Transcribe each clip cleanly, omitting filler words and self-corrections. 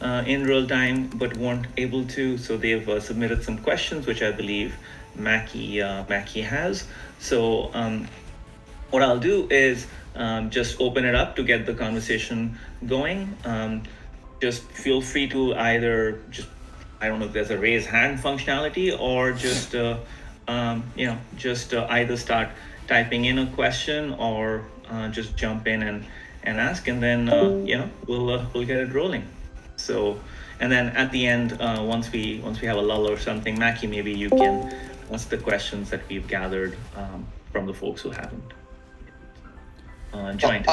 in real time but weren't able to. So they've submitted some questions, which I believe Mackie has. So what I'll do is just open it up to get the conversation going. Just feel free to either just, I don't know if there's a raise hand functionality, or just either start typing in a question, or just jump in and ask, and then we'll get it rolling. So, and then at the end, once we have a lull or something, Mackie, maybe you can ask the questions that we've gathered from the folks who haven't joined.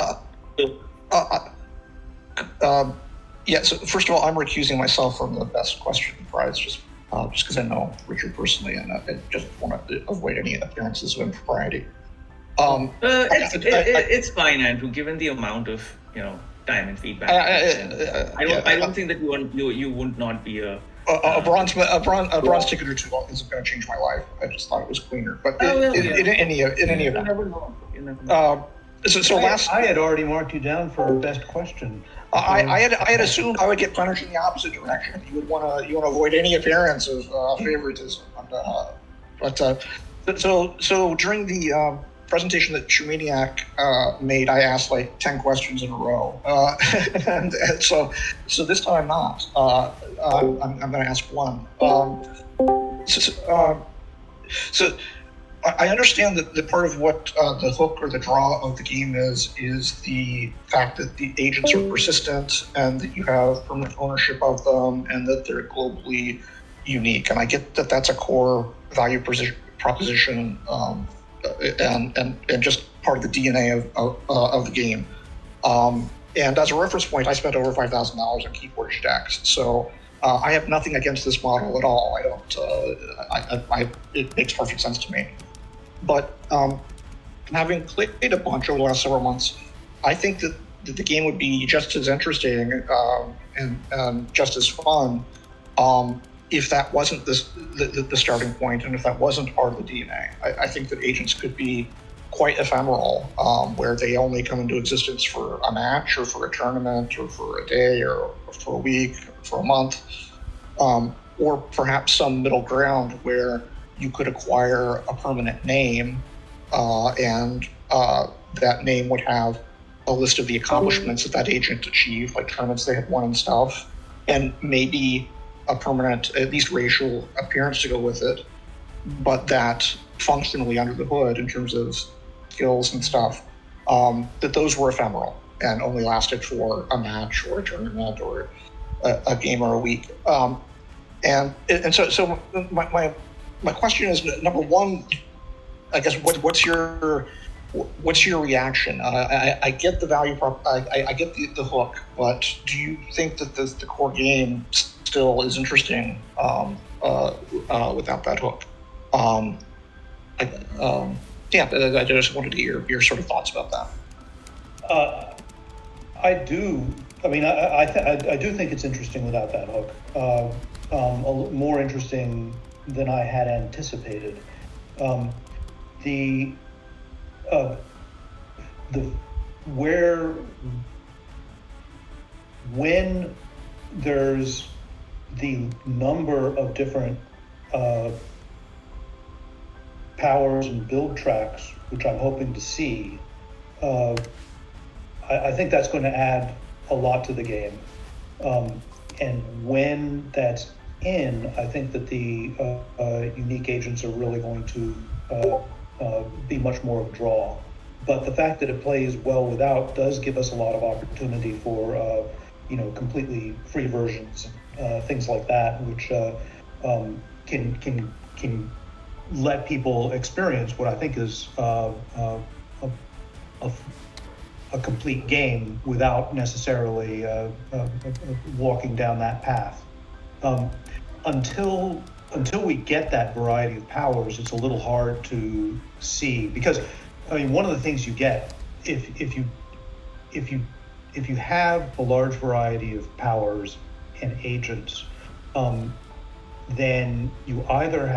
Yeah, so first of all, I'm recusing myself from the best question prize just because I know Richard personally, and I just want to avoid any appearances of impropriety. It's fine, Andrew, given the amount of time and feedback. I don't think that you would not be a bronze ticket or two isn't going to change my life. I just thought it was cleaner. But in any event, I had already marked you down for best question. I had assumed I would get punished in the opposite direction. You want to avoid any appearance of favoritism. So during the presentation that Shumaniac made, I asked like 10 questions in a row, and so this time I'm not. I'm going to ask one. So I understand that the part of what the hook or the draw of the game is the fact that the agents are persistent and that you have permanent ownership of them and that they're globally unique. And I get that that's a core value proposition and just part of the DNA of the game. And as a reference point, I spent over $5,000 on keyboard stacks. So I have nothing against this model at all. It makes perfect sense to me. But having played a bunch over the last several months, I think that the game would be just as interesting and just as fun if that wasn't the starting point, and if that wasn't part of the DNA. I think that agents could be quite ephemeral, where they only come into existence for a match or for a tournament or for a day or for a week or for a month, or perhaps some middle ground where you could acquire a permanent name, and that name would have a list of the accomplishments that agent achieved, like tournaments they had won and stuff, and maybe a permanent, at least racial appearance to go with it, but that functionally under the hood in terms of skills and stuff, that those were ephemeral and only lasted for a match or a tournament or a game or a week. And so my question is, number one, I guess, what's your reaction? I get the value prop, I get the hook, but do you think that the core game still is interesting without that hook? I just wanted to hear your sort of thoughts about that. I do. I mean, I do think it's interesting without that hook. More interesting than I had anticipated. When there's the number of different powers and build tracks, which I'm hoping to see, I think that's going to add a lot to the game. And when that's in, I think that the unique agents are really going to be much more of a draw. But the fact that it plays well without does give us a lot of opportunity for completely free versions, things like that, which can let people experience what I think is a complete game without necessarily walking down that path. Until we get that variety of powers, it's a little hard to see, because I mean, one of the things you get if you have a large variety of powers and agents, then you either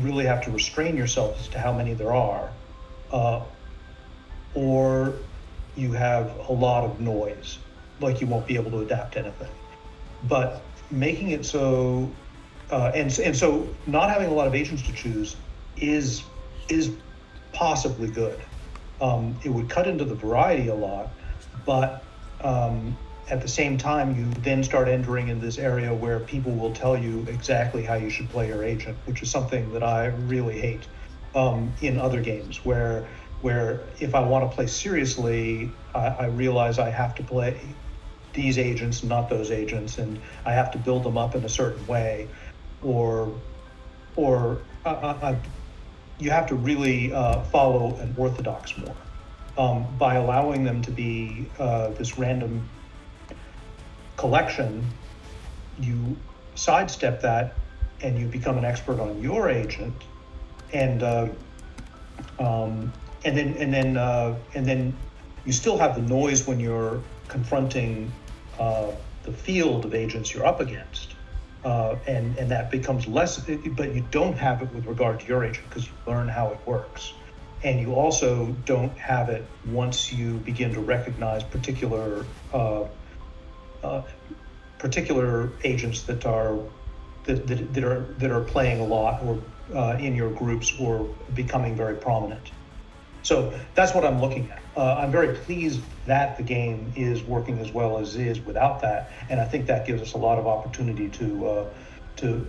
really have to restrain yourself as to how many there are, or you have a lot of noise. like you won't be able to adapt to anything. But making it so, and so not having a lot of agents to choose is possibly good. It would cut into the variety a lot, but at the same time, you then start entering in this area where people will tell you exactly how you should play your agent, which is something that I really hate in other games, where if I want to play seriously, I realize I have to play these agents, not those agents, and I have to build them up in a certain way, or you have to really follow an orthodox more by allowing them to be this random collection. You sidestep that, and you become an expert on your agent, and then you still have the noise when you're confronting the field of agents you're up against, and that becomes less. But you don't have it with regard to your agent because you learn how it works, and you also don't have it once you begin to recognize particular agents that are playing a lot, or in your groups, or becoming very prominent. So that's what I'm looking at. I'm very pleased that the game is working as well as it is without that, and I think that gives us a lot of opportunity to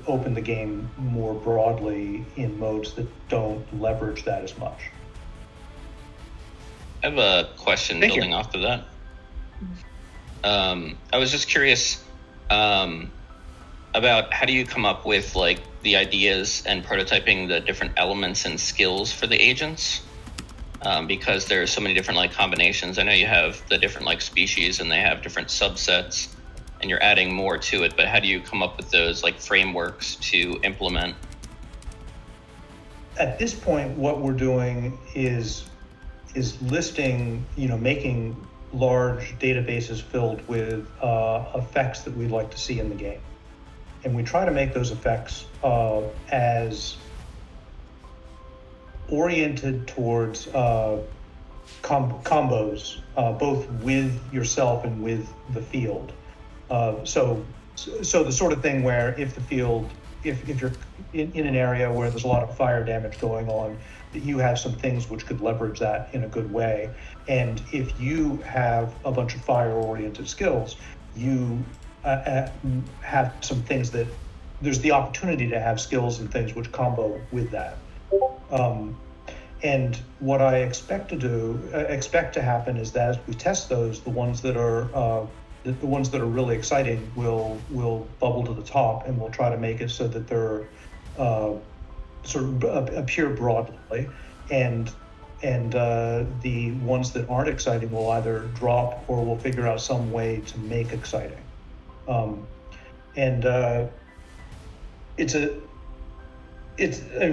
open the game more broadly in modes that don't leverage that as much. I have a question building off of that. I was just curious about how do you come up with like the ideas and prototyping the different elements and skills for the agents? Because there are so many different like combinations. I know you have the different like species and they have different subsets, and you're adding more to it, but how do you come up with those like frameworks to implement? At this point, what we're doing is listing, making large databases filled with effects that we'd like to see in the game. And we try to make those effects as oriented towards combos, both with yourself and with the field. So the sort of thing where if you're in an area where there's a lot of fire damage going on, that you have some things which could leverage that in a good way. And if you have a bunch of fire-oriented skills, you have some things that there's the opportunity to have skills and things which combo with that. And what I expect to happen is that as we test those, the ones that are really exciting will bubble to the top, and we'll try to make it so that they're sort of appear broadly, and the ones that aren't exciting will either drop or we'll figure out some way to make exciting. And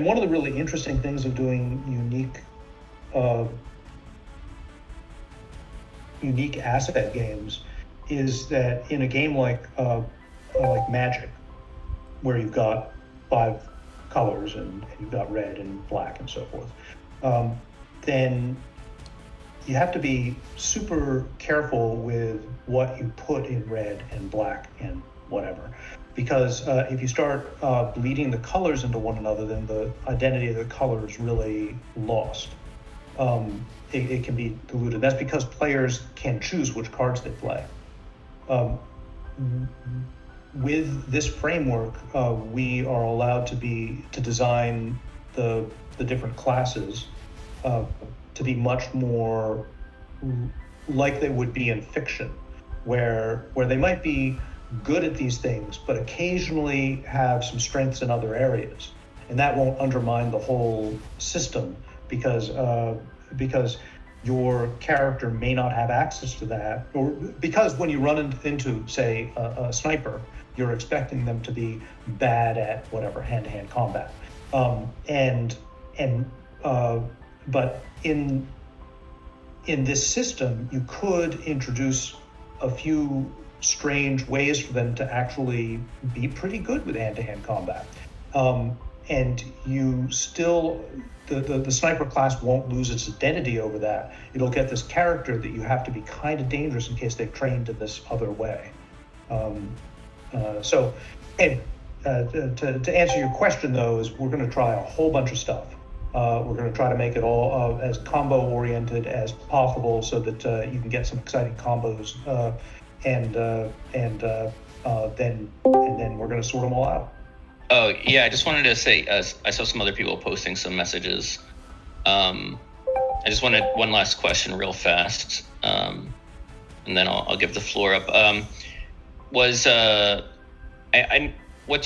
one of the really interesting things of doing unique asset games is that in a game like Magic, where you've got 5 colors and you've got red and black and so forth, then you have to be super careful with what you put in red and black and whatever, because if you start bleeding the colors into one another, then the identity of the color is really lost. It can be diluted. That's because players can choose which cards they play. With this framework, we are allowed to design the different classes to be much more like they would be in fiction, where they might be good at these things, but occasionally have some strengths in other areas, and that won't undermine the whole system because your character may not have access to that, or because when you run into say a sniper, you're expecting them to be bad at whatever hand-to-hand combat, but in this system you could introduce a few strange ways for them to actually be pretty good with hand-to-hand combat, and you still, the sniper class won't lose its identity over that. It'll get this character that you have to be kind of dangerous in case they've trained in this other way. So, and to answer your question though, is we're going to try a whole bunch of stuff. We're going to try to make it all as combo oriented as possible, so that you can get some exciting combos, and then we're going to sort them all out. Oh yeah, I just wanted to say, I saw some other people posting some messages. I just wanted one last question real fast, and then I'll give the floor up. What's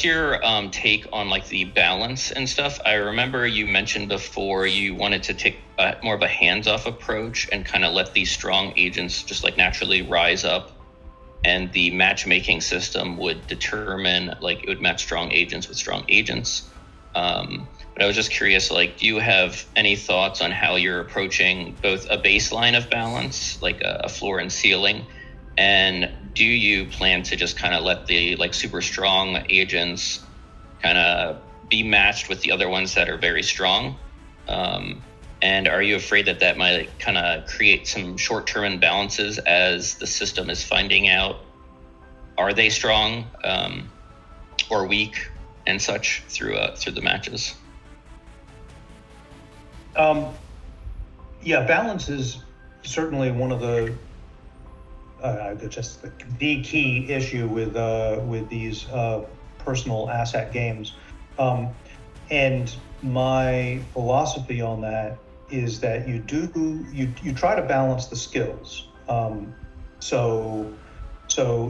your take on like the balance and stuff? I remember you mentioned before you wanted to take more of a hands-off approach and kind of let these strong agents just like naturally rise up, and the matchmaking system would determine, like, it would match strong agents with strong agents. But I was just curious, like, do you have any thoughts on how you're approaching both a baseline of balance, like a floor and ceiling, and do you plan to just kind of let the like super strong agents kind of be matched with the other ones that are very strong? And are you afraid that that might kind of create some short-term imbalances as the system is finding out, are they strong or weak and such through the matches? Yeah, balance is certainly one of the just the key issue with these personal asset games, and my philosophy on that is that you try to balance the skills. So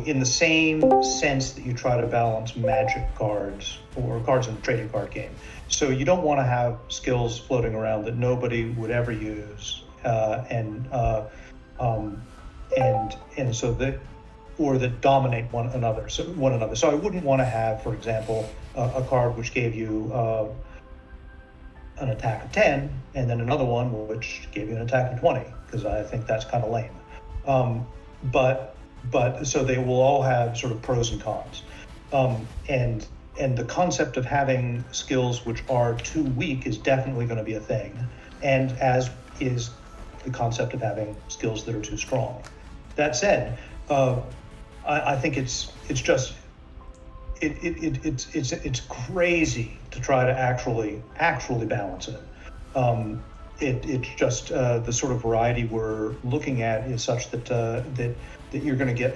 in the same sense that you try to balance magic cards or cards in the trading card game. So you don't want to have skills floating around that nobody would ever use, and so that, or that dominate one another. So I wouldn't want to have, for example, a card which gave you an attack of 10, and then another one which gave you an attack of 20, because I think that's kind of lame. But so they will all have sort of pros and cons. And the concept of having skills which are too weak is definitely going to be a thing, and as is the concept of having skills that are too strong. That said, I think it's crazy to try to actually balance it. It's just the sort of variety we're looking at is such that that you're going to get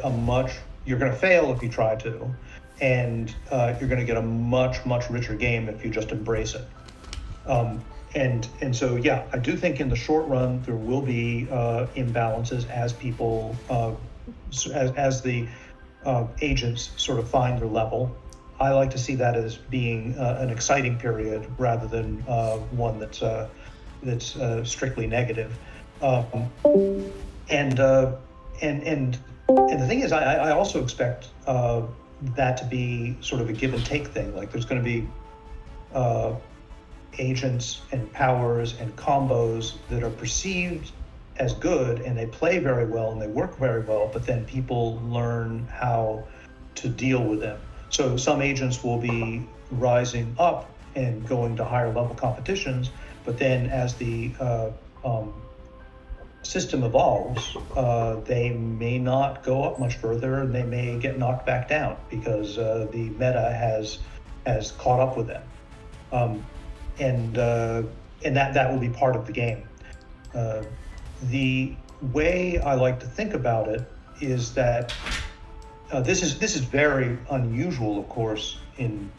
you're going to fail if you try to, and you're going to get a much richer game if you just embrace it. And so yeah, I do think in the short run there will be imbalances as people as the agents sort of find their level. I like to see that as being an exciting period rather than one that's strictly negative. And the thing is, I also expect that to be sort of a give and take thing. Like there's going to be agents and powers and combos that are perceived as good and they play very well and they work very well, but then people learn how to deal with them. So some agents will be rising up and going to higher level competitions, but then as the system evolves, they may not go up much further and they may get knocked back down because the meta has caught up with them. And that will be part of the game. The way I like to think about it is that this is very unusual, of course, in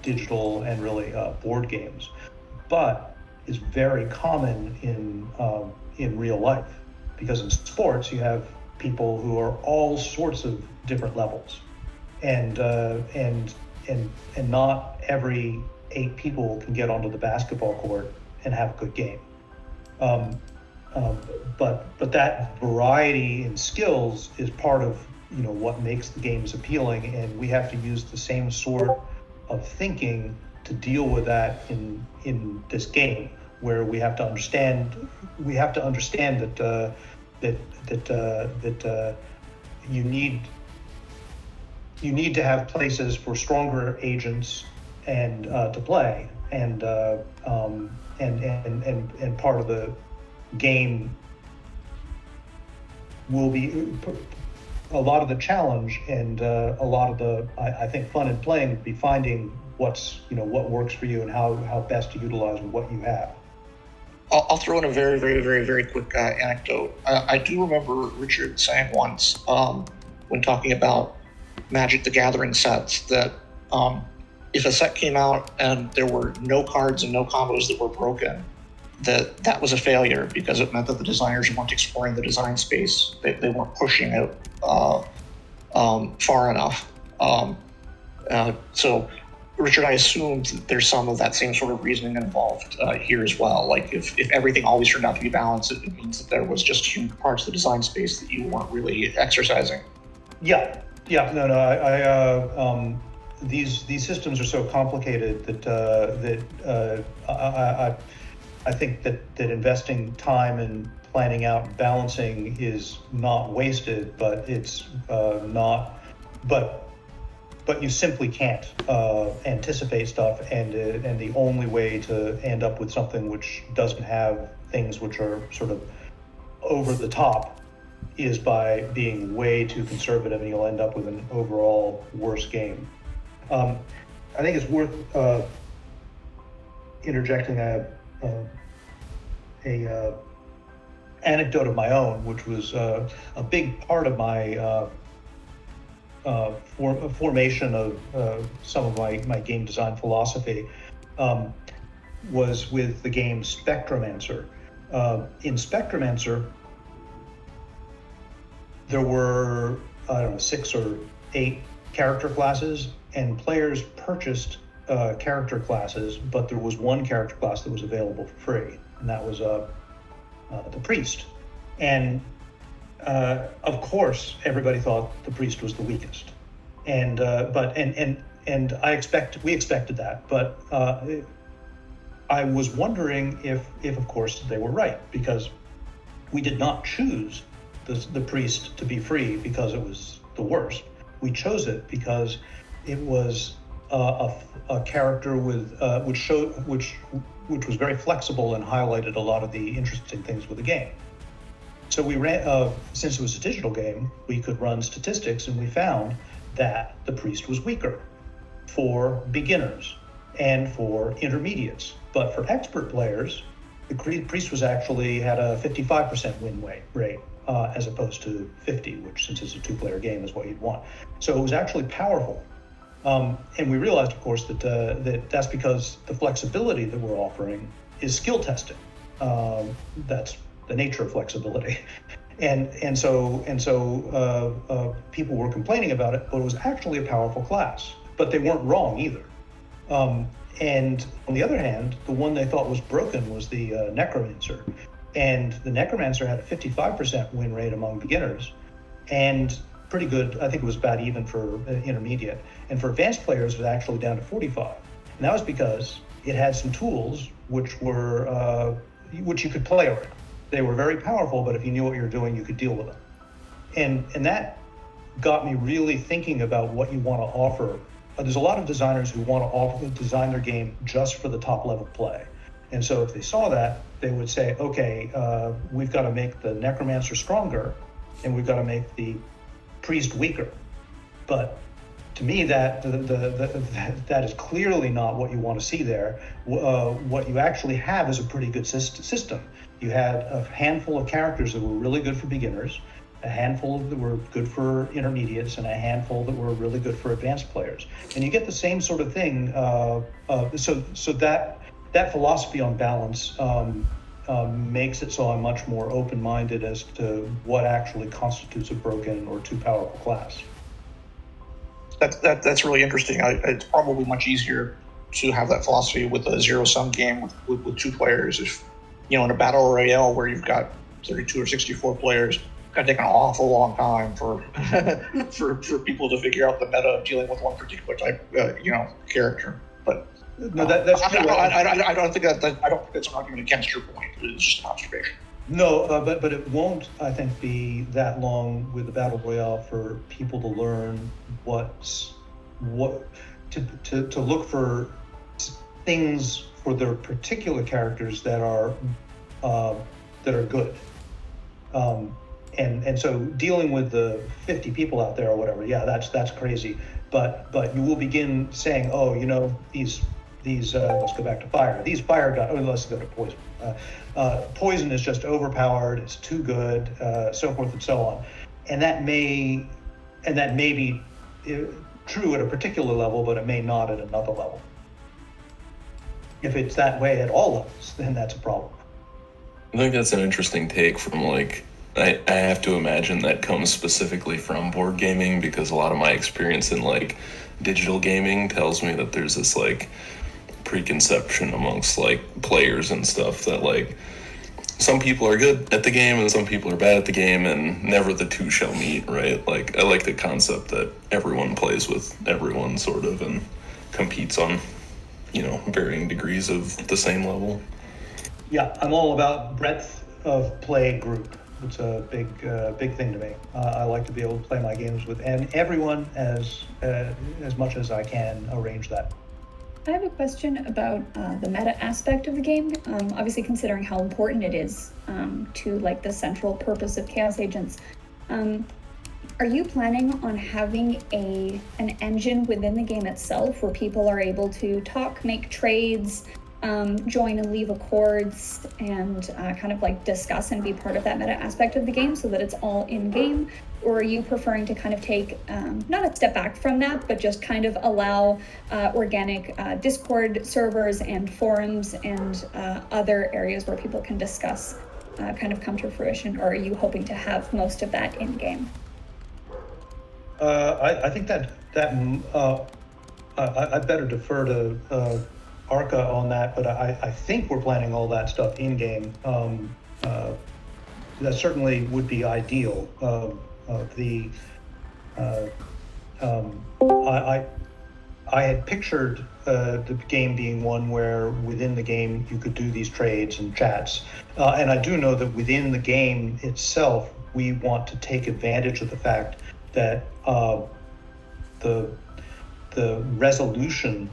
digital and really board games, but is very common in real life, because in sports you have people who are all sorts of different levels, and not every 8 people can get onto the basketball court and have a good game. But that variety in skills is part of what makes the games appealing, and we have to use the same sort of thinking to deal with that in this game, where we have to understand that you need to have places for stronger agents and to play, and part of the game will be a lot of the challenge, and a lot of the I think fun in playing would be finding what works for you and how best to utilize what you have. I'll throw in a very, very, very, very quick anecdote. I do remember Richard saying once, when talking about Magic the Gathering sets, that if a set came out and there were no cards and no combos that were broken, that was a failure, because it meant that the designers weren't exploring the design space. They weren't pushing it far enough. So, Richard, I assumed that there's some of that same sort of reasoning involved here as well. Like, if everything always turned out to be balanced, it means that there was just huge parts of the design space that you weren't really exercising. Yeah. No. These systems are so complicated that I think that investing time in planning out and balancing is not wasted, but it's not. But you simply can't anticipate stuff, and the only way to end up with something which doesn't have things which are sort of over the top is by being way too conservative, and you'll end up with an overall worse game. I think it's worth interjecting a anecdote of my own, which was a big part of my formation of some of my game design philosophy, was with the game Spectromancer. In Spectromancer, there were, 6 or 8 character classes, and players purchased character classes, but there was one character class that was available for free, and that was the priest. And of course, everybody thought the priest was the weakest, and we expected that. But I was wondering if of course they were right, because we did not choose the priest to be free because it was the worst. We chose it because it was a character with which was very flexible and highlighted a lot of the interesting things with the game. So we ran, since it was a digital game, we could run statistics, and we found that the priest was weaker for beginners and for intermediates. But for expert players, the priest was actually had a 55% win rate, as opposed to 50, which, since it's a 2-player game, is what you'd want. So it was actually powerful. And we realized, of course, that's because the flexibility that we're offering is skill testing. That's the nature of flexibility, and so people were complaining about it, but it was actually a powerful class. But they weren't wrong either. And on the other hand, the one they thought was broken was the Necromancer, and the Necromancer had a 55% win rate among beginners, and pretty good. I think it was about even for intermediate, and for advanced players, it was actually down to 45. And that was because it had some tools which you could play around. They were very powerful, but if you knew what you were doing, you could deal with them. And that got me really thinking about what you want to offer. There's a lot of designers who want to design their game just for the top level play. And so if they saw that, they would say, okay, we've got to make the Necromancer stronger, and we've got to make the priest weaker. But to me, that is clearly not what you want to see there. What you actually have is a pretty good system. You had a handful of characters that were really good for beginners, a handful that were good for intermediates, and a handful that were really good for advanced players. And you get the same sort of thing. So that philosophy on balance makes it so I'm much more open-minded as to what actually constitutes a broken or too powerful class. That's really interesting. It's probably much easier to have that philosophy with a zero-sum game with 2 players. If in a battle royale where you've got 32 or 64 players, it's going to take an awful long time for for people to figure out the meta of dealing with one particular type character. But no, that's true. I don't think that's an argument against your point. It's just an observation. No, but it won't, I think, be that long with the battle royale for people to learn to look for things for their particular characters that are good. And so dealing with the 50 people out there or whatever, yeah, that's crazy. But you will begin saying, oh, these let's go back to fire. These fire guys. Oh, let's go to poison. Poison is just overpowered. It's too good. So forth and so on. And that may be true at a particular level, but it may not at another level. If it's that way at all levels, then that's a problem. I think that's an interesting take from I have to imagine that comes specifically from board gaming, because a lot of my experience in digital gaming tells me that there's this preconception amongst players and stuff that some people are good at the game and some people are bad at the game, and never the two shall meet, right? I like the concept that everyone plays with everyone sort of and competes on varying degrees of the same level. Yeah, I'm all about breadth of play group. It's a big thing to me. I like to be able to play my games with everyone as much as I can arrange that. I have a question about the meta aspect of the game. Obviously, considering how important it is to the central purpose of Chaos Agents, are you planning on having an engine within the game itself where people are able to talk, make trades, join and leave accords, and kind of discuss and be part of that meta aspect of the game so that it's all in game? Or are you preferring to kind of take not a step back from that, but just kind of allow organic Discord servers and forums and other areas where people can discuss kind of come to fruition? Or are you hoping to have most of that in game? I think that I'd better defer to Arca on that, but I think we're planning all that stuff in game. That certainly would be ideal. I had pictured the game being one where within the game you could do these trades and chats, and I do know that within the game itself we want to take advantage of the fact that the resolution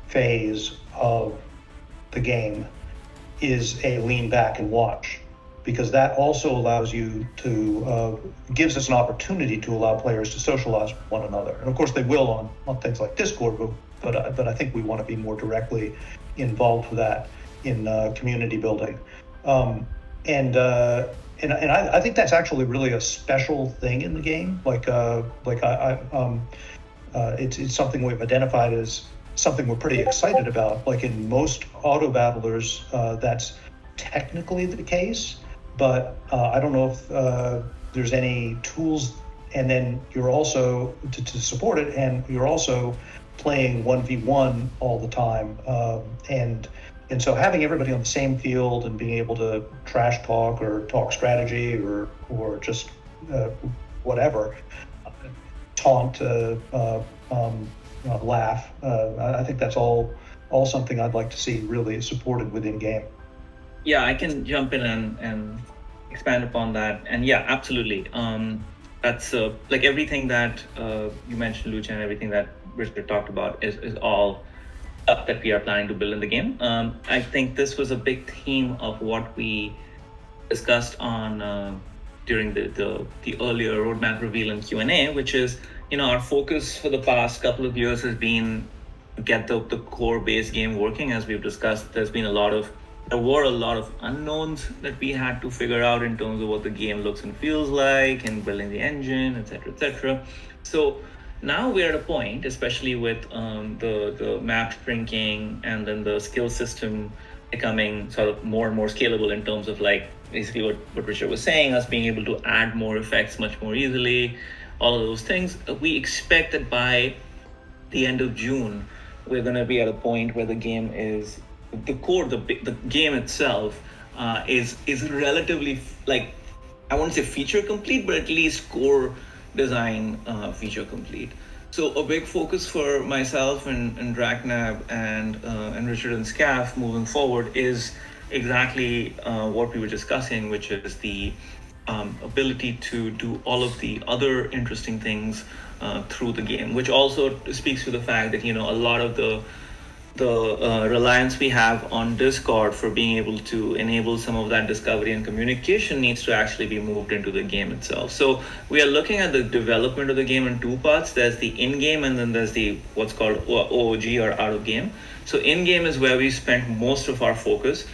phase of the game is a lean back and watch, because that also allows you to gives us an opportunity to allow players to socialize with one another. And of course they will on things like Discord, but I think we want to be more directly involved with that in community building. And I think that's actually really a special thing in the game. It's something we've identified as something we're pretty excited about. In most auto battlers, that's technically the case, but I don't know if there's any tools. And then you're also to support it, and you're also playing 1v1 all the time, and so having everybody on the same field and being able to trash talk or talk strategy or just whatever, taunt, laugh. I think that's all something I'd like to see really supported within game. Yeah, I can jump in and expand upon that. And yeah, absolutely. That's everything that you mentioned, Lucha, and everything that Richard talked about is all stuff that we are planning to build in the game. I think this was a big theme of what we discussed on during the earlier roadmap reveal and Q&A, which is, our focus for the past couple of years has been to get the core base game working. As we've discussed, there were a lot of unknowns that we had to figure out in terms of what the game looks and feels like, and building the engine, etc., etc. So now we're at a point, especially with the map shrinking and then the skill system becoming sort of more and more scalable in terms of basically what Richard was saying, us being able to add more effects much more easily, all of those things. We expect that by the end of June, we're going to be at a point where the game is, the core, the game itself is relatively, I won't say feature complete, but at least core design feature complete. So a big focus for myself and Draknab and Richard and Scaff moving forward is exactly what we were discussing, which is the ability to do all of the other interesting things through the game, which also speaks to the fact that a lot of the reliance we have on Discord for being able to enable some of that discovery and communication needs to actually be moved into the game itself. So we are looking at the development of the game in two parts. There's the in-game, and then there's the what's called OOG, or out of game. So in-game is where we spent most of our focus.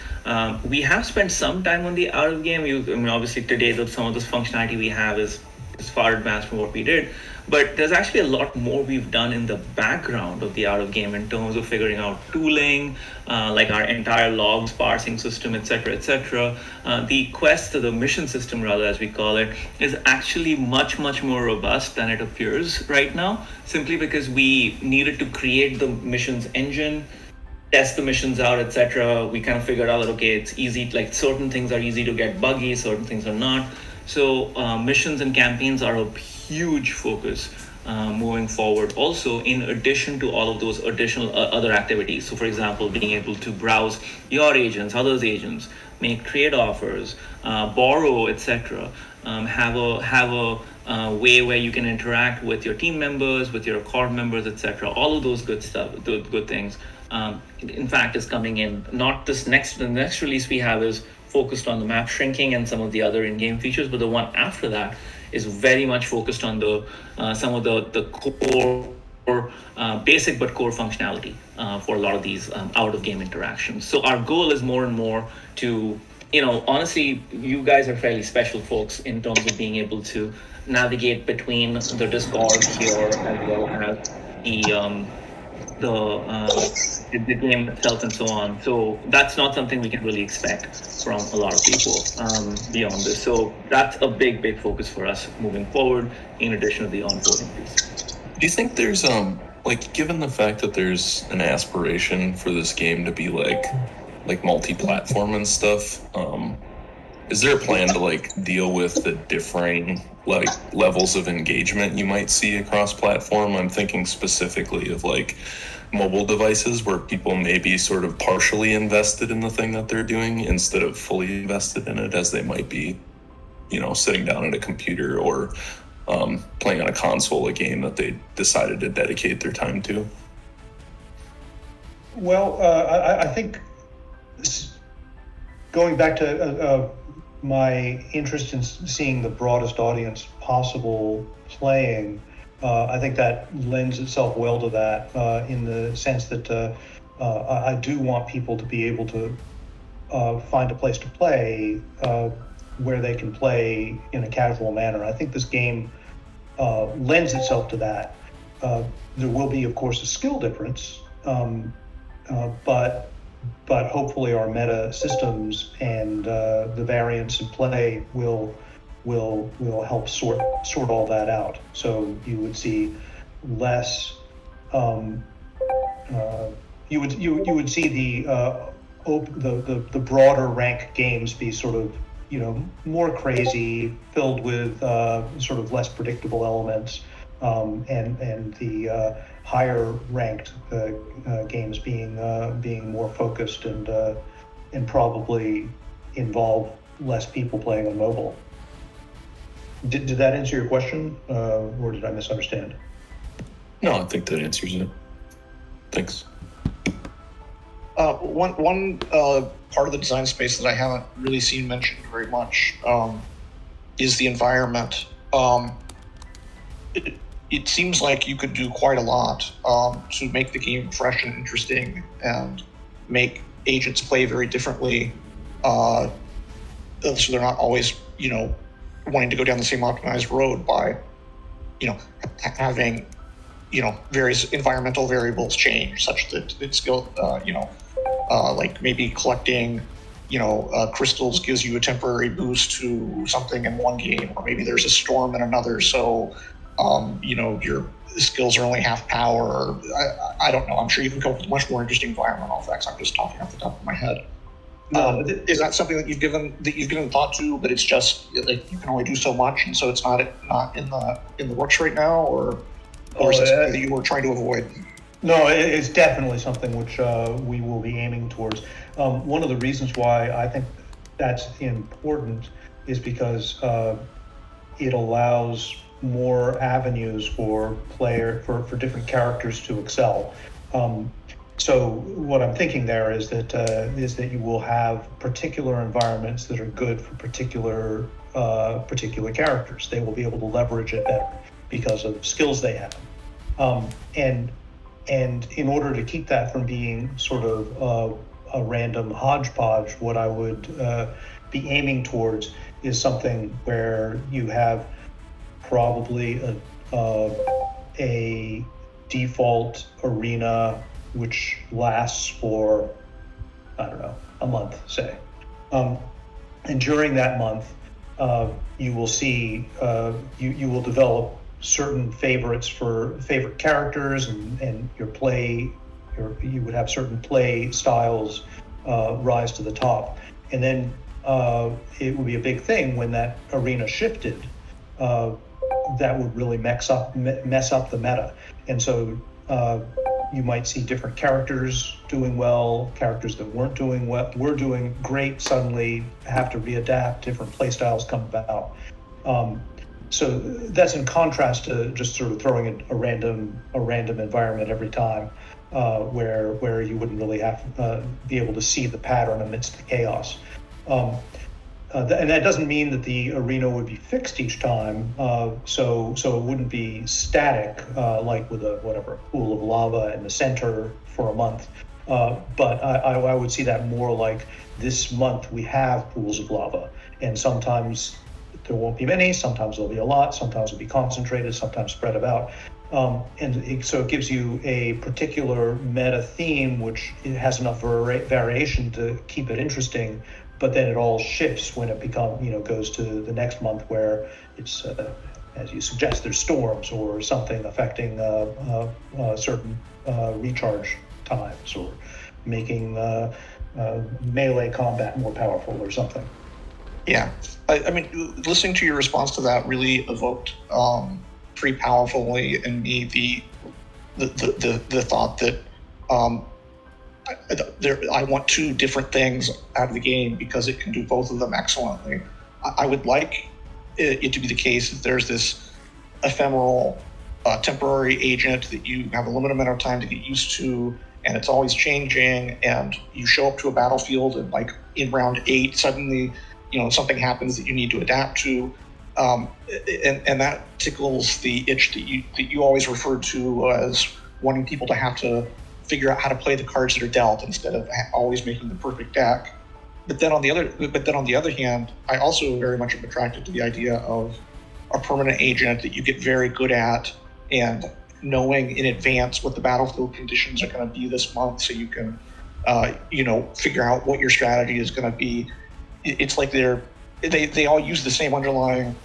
We have spent some time on the out of game. Obviously today some of this functionality we have is far advanced from what we did, but there's actually a lot more we've done in the background of the out of game in terms of figuring out tooling, like our entire logs parsing system, etc., etc. The quest, the mission system rather, as we call it, is actually much more robust than it appears right now, simply because we needed to create the missions engine, test the missions out, etc. We kind of figured out that, okay, it's easy, like certain things are easy to get buggy, certain things are not. So missions and campaigns are a huge focus moving forward, also in addition to all of those additional other activities. So for example, being able to browse your agents, others' agents, make trade offers, borrow, etc. Have a way where you can interact with your team members, with your core members, etc. All of those good stuff, good things. In fact, is coming in. Not the next release we have is focused on the map shrinking and some of the other in-game features, but the one after that is very much focused on the some of the core basic but core functionality for a lot of these out-of-game interactions. So our goal is more and more to, honestly, you guys are fairly special folks in terms of being able to navigate between the Discord here as well as the game itself and so on. So that's not something we can really expect from a lot of people beyond this. So that's a big focus for us moving forward, in addition to the onboarding piece. Do you think there's given the fact that there's an aspiration for this game to be like multi-platform and stuff, is there a plan to deal with the differing levels of engagement you might see across platform? I'm thinking specifically of mobile devices where people may be sort of partially invested in the thing that they're doing instead of fully invested in it as they might be, sitting down at a computer or playing on a console a game that they decided to dedicate their time to. Well, I think going back to my interest in seeing the broadest audience possible playing, I think that lends itself well to that in the sense that I do want people to be able to find a place to play where they can play in a casual manner. I think this game lends itself to that. There will be, of course, a skill difference, but hopefully our meta systems and the variance in play will help sort all that out. So you would see less. You would see the broader rank games be sort of more crazy, filled with sort of less predictable elements, and the higher ranked games being more focused and probably involve less people playing on mobile. Did that answer your question, or did I misunderstand? No, I think that answers it. Thanks. One part of the design space that I haven't really seen mentioned very much is the environment. It seems like you could do quite a lot to make the game fresh and interesting and make agents play very differently, so they're not always, wanting to go down the same optimized road by, having, various environmental variables change such that it's go, like maybe collecting, crystals gives you a temporary boost to something in one game, or maybe there's a storm in another, so your skills are only half power. I don't know. I'm sure you can come up with much more interesting environmental effects. I'm just talking off the top of my head. Is that something that you've given thought to, but it's just like you can only do so much, and so it's not in the works right now, or is it something that you were trying to avoid? No, it's definitely something which we will be aiming towards. One of the reasons why I think that's important is because it allows more avenues for different characters to excel. So what I'm thinking there is that you will have particular environments that are good for particular characters. They will be able to leverage it better because of skills they have. And in order to keep that from being sort of a random hodgepodge, what I would be aiming towards is something where you have probably a default arena which lasts for, I don't know, a month, say. And during that month, you will see, you will develop certain favorites for favorite characters, and you would have certain play styles rise to the top. And then it would be a big thing when that arena shifted. That would really mess up the meta. And so you might see different characters doing well, characters that weren't doing well, were doing great, suddenly have to readapt, different play styles come about. So that's in contrast to just sort of throwing in a random environment every time, where you wouldn't really have be able to see the pattern amidst the chaos. And that doesn't mean that the arena would be fixed each time, so it wouldn't be static, like with a pool of lava in the center for a month. But I would see that more like this month we have pools of lava, and sometimes there won't be many, sometimes there'll be a lot, sometimes it'll be concentrated, sometimes spread about. So it gives you a particular meta theme, which it has enough variation to keep it interesting, but then it all shifts when it goes to the next month, where it's, as you suggest, there's storms or something affecting certain recharge times, or making melee combat more powerful or something. Yeah, I mean, listening to your response to that really evoked pretty powerfully in me the thought that I want two different things out of the game because it can do both of them excellently. I would like it to be the case that there's this ephemeral, temporary agent that you have a limited amount of time to get used to, and it's always changing, and you show up to a battlefield and like in round 8, suddenly, something happens that you need to adapt to. And that tickles the itch that you always referred to as wanting people to have to figure out how to play the cards that are dealt instead of always making the perfect deck. But then on the other hand, I also very much am attracted to the idea of a permanent agent that you get very good at, and knowing in advance what the battlefield conditions are going to be this month, so you can figure out what your strategy is going to be. It's like they all use the same underlying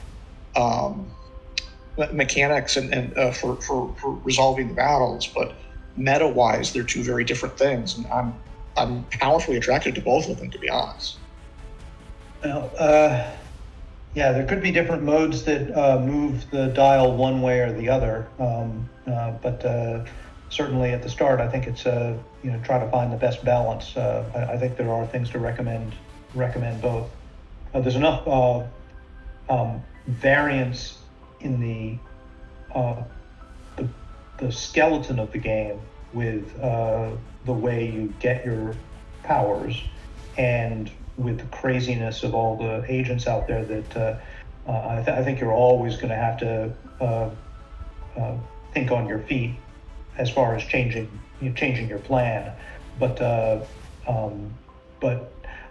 mechanics and for resolving the battles, but meta-wise, they're two very different things, and I'm powerfully attracted to both of them, to be honest. Well, yeah, there could be different modes that move the dial one way or the other, but certainly at the start, I think it's try to find the best balance. I think there are things to recommend both. There's enough variance in the skeleton of the game with the way you get your powers, and with the craziness of all the agents out there, that I think you're always going to have to think on your feet as far as changing your plan. But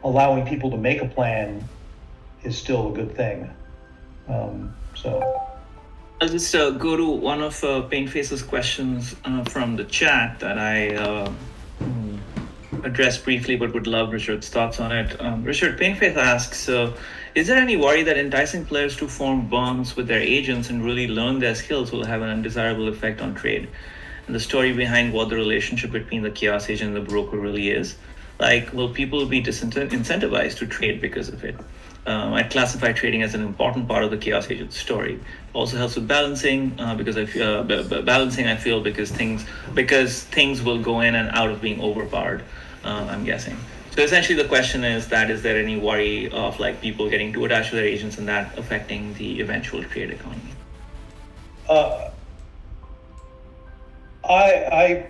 allowing people to make a plan is still a good thing. I'll just go to one of Painface's questions from the chat that I addressed briefly, but would love Richard's thoughts on it. Richard, Painface asks, is there any worry that enticing players to form bonds with their agents and really learn their skills will have an undesirable effect on trade? And the story behind what the relationship between the Chaos Agent and the broker really is? Like, will people be incentivized to trade because of it? I'd classify trading as an important part of the Chaos Agent story. It also helps with balancing, because I feel because things will go in and out of being overpowered, I'm guessing. So essentially the question is there any worry of like people getting too attached to their agents and that affecting the eventual trade economy? Uh, I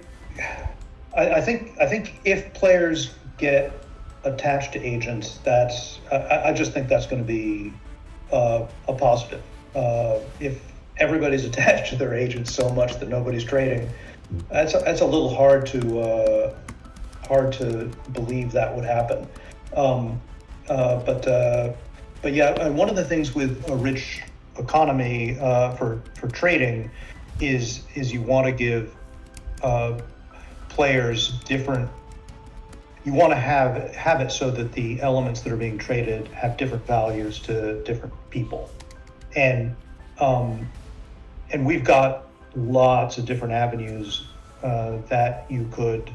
think if players get attached to agents, I just think that's going to be a positive. If everybody's attached to their agents so much that nobody's trading, that's a little hard to believe that would happen. But yeah, one of the things with a rich economy for trading is you want to give players different. You want to have it so that the elements that are being traded have different values to different people, and we've got lots of different avenues that you could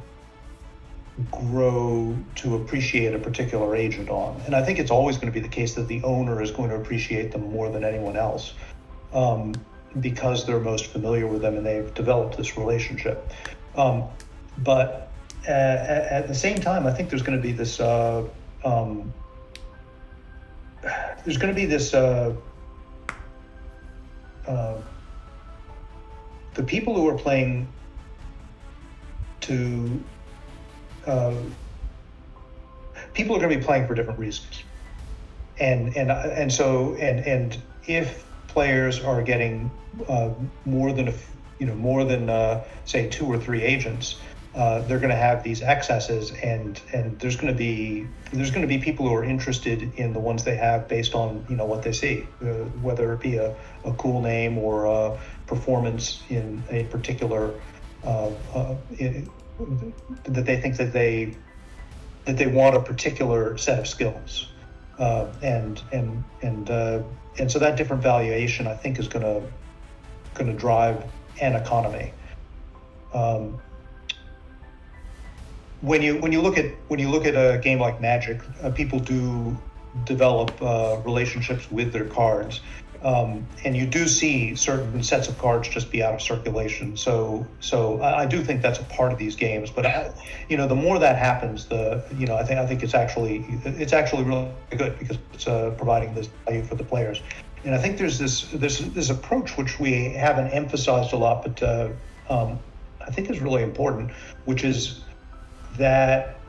grow to appreciate a particular agent on. And I think it's always going to be the case that the owner is going to appreciate them more than anyone else because they're most familiar with them and they've developed this relationship. But at the same time, I think there's going to be this the people who are playing to people are going to be playing for different reasons, and if players are getting more than say 2 or 3 agents, they're going to have these excesses, and there's going to be people who are interested in the ones they have based on what they see, whether it be a cool name or a performance in a particular that they think that they want a particular set of skills, and so that different valuation I think is going to drive an economy. When you look at a game like Magic, people do develop relationships with their cards. And you do see certain sets of cards just be out of circulation. So I do think that's a part of these games. But the more that happens, I think it's actually really good because it's providing this value for the players. And I think there's this approach which we haven't emphasized a lot, but I think is really important, which is that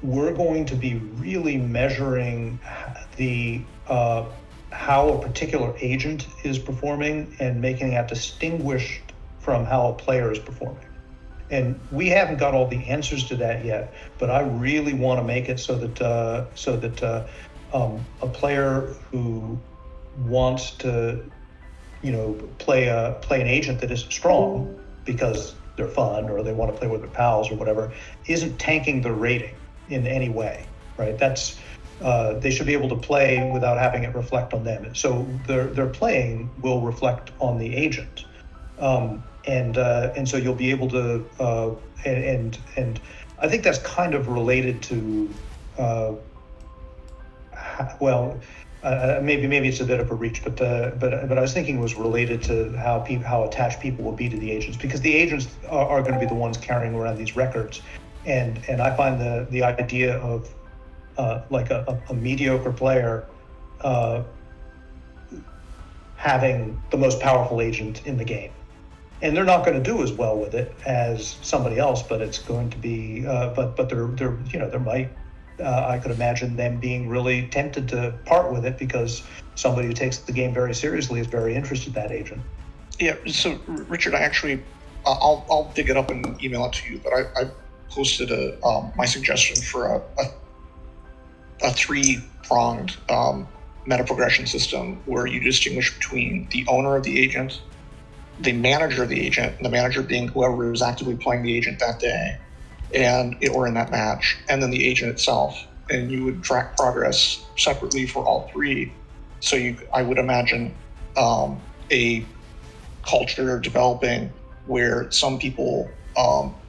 we're going to be really measuring the how a particular agent is performing and making that distinguished from how a player is performing. And we haven't got all the answers to that yet, but I really want to make it so that a player who wants to, play an agent that is strong because they're fun or they want to play with their pals or whatever, isn't tanking their rating in any way, right? That's they should be able to play without having it reflect on them. So their playing will reflect on the agent, and so you'll be able to and I think that's kind of related to maybe it's a bit of a reach, but I was thinking it was related to how attached people will be to the agents, because the agents are going to be the ones carrying around these records, and I find the idea of like a mediocre player having the most powerful agent in the game, and they're not going to do as well with it as somebody else, but it's going to be but there might I could imagine them being really tempted to part with it because somebody who takes the game very seriously is very interested in that agent. Yeah, so Richard, I actually I'll dig it up and email it to you, but I posted my suggestion for a 3-pronged meta progression system where you distinguish between the owner of the agent, the manager of the agent, the manager being whoever is actively playing the agent that day, or in that match, and then the agent itself. And you would track progress separately for all 3. So I would imagine a culture developing where some people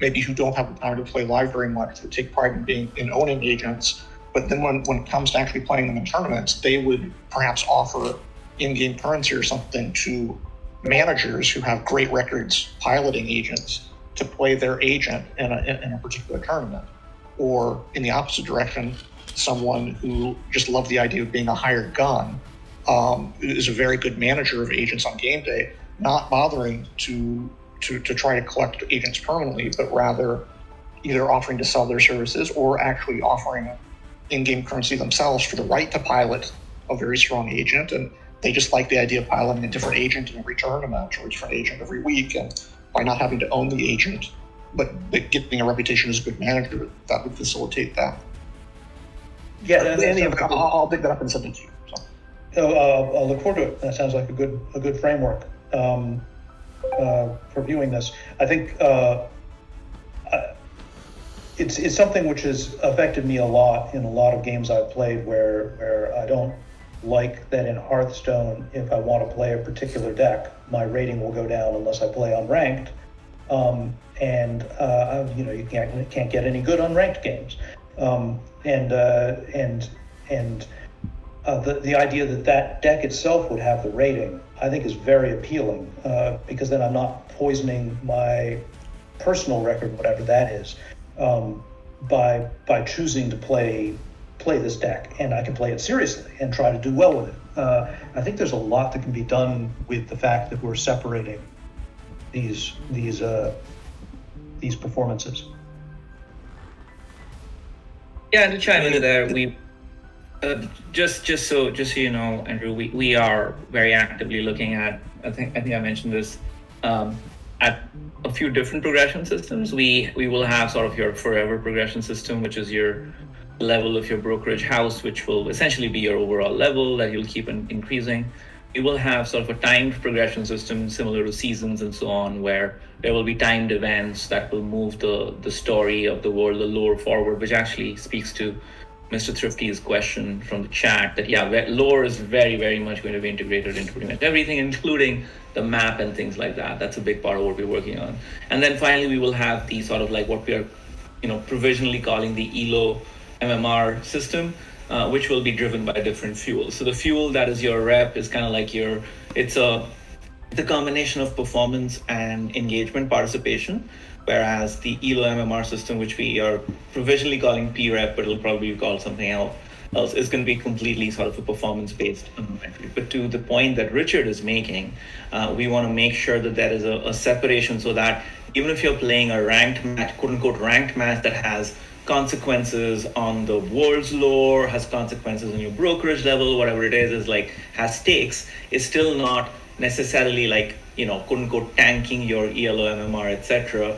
maybe who don't have the time to play live very much would take pride in owning agents. But then when it comes to actually playing them in tournaments, they would perhaps offer in-game currency or something to managers who have great records piloting agents to play their agent in a particular tournament. Or in the opposite direction, someone who just loved the idea of being a hired gun is a very good manager of agents on game day, not bothering to try to collect agents permanently, but rather either offering to sell their services or actually offering in-game currency themselves for the right to pilot a very strong agent. And they just like the idea of piloting a different agent in return amount or a different agent every week. And by not having to own the agent, but getting a reputation as a good manager, that would facilitate that. Yeah, I'll dig that up and send it to you. So. I'll look forward to it. That sounds like a good framework for viewing this. I think it's something which has affected me a lot in a lot of games I've played, where I don't like that in Hearthstone, if I want to play a particular deck, my rating will go down unless I play unranked. You can't get any good unranked games. The idea that deck itself would have the rating, I think, is very appealing, because then I'm not poisoning my personal record, whatever that is, by choosing to play this deck, and I can play it seriously and try to do well with it. I think there's a lot that can be done with the fact that we're separating these performances. Yeah, and to chime in there, we just so you know, Andrew, we are very actively looking at. I think I mentioned this at a few different progression systems. We will have sort of your forever progression system, which is your level of your brokerage house, which will essentially be your overall level that you'll keep increasing. We will have sort of a timed progression system similar to seasons and so on, where there will be timed events that will move the story of the world, the lore forward, which actually speaks to Mr. Thrifty's question from the chat that, lore is very, very much going to be integrated into pretty much everything, including the map and things like that. That's a big part of what we're working on. And then finally, we will have the sort of like what we are, provisionally calling the ELO MMR system, which will be driven by different fuels. So the fuel that is your rep is kind of like it's a combination of performance and engagement participation, whereas the ELO MMR system, which we are provisionally calling P-rep, but it'll probably be called something else, is going to be completely sort of a performance-based metric. But to the point that Richard is making, we want to make sure that there is a separation, so that even if you're playing a ranked match, quote-unquote ranked match that has consequences on the world's lore, has consequences on your brokerage level, whatever it is like has stakes, is still not necessarily like, quote unquote tanking your ELO, MMR, etc.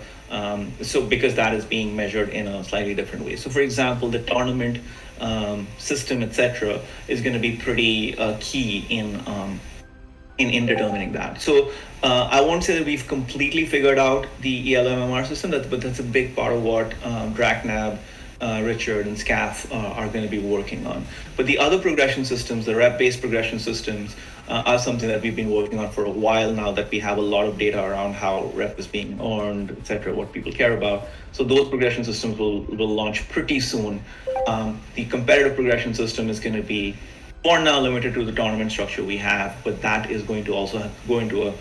So because that is being measured in a slightly different way. So for example, the tournament system, etc., is going to be pretty key in determining that. So I won't say that we've completely figured out the ELO MMR system, but that's a big part of what Draknab, Richard, and SCAF are going to be working on. But the other progression systems, the rep-based progression systems, are something that we've been working on for a while now, that we have a lot of data around how rep is being earned, etc., what people care about. So those progression systems will launch pretty soon. The competitive progression system is going to be, for now, limited to the tournament structure we have, but that is going to also go into a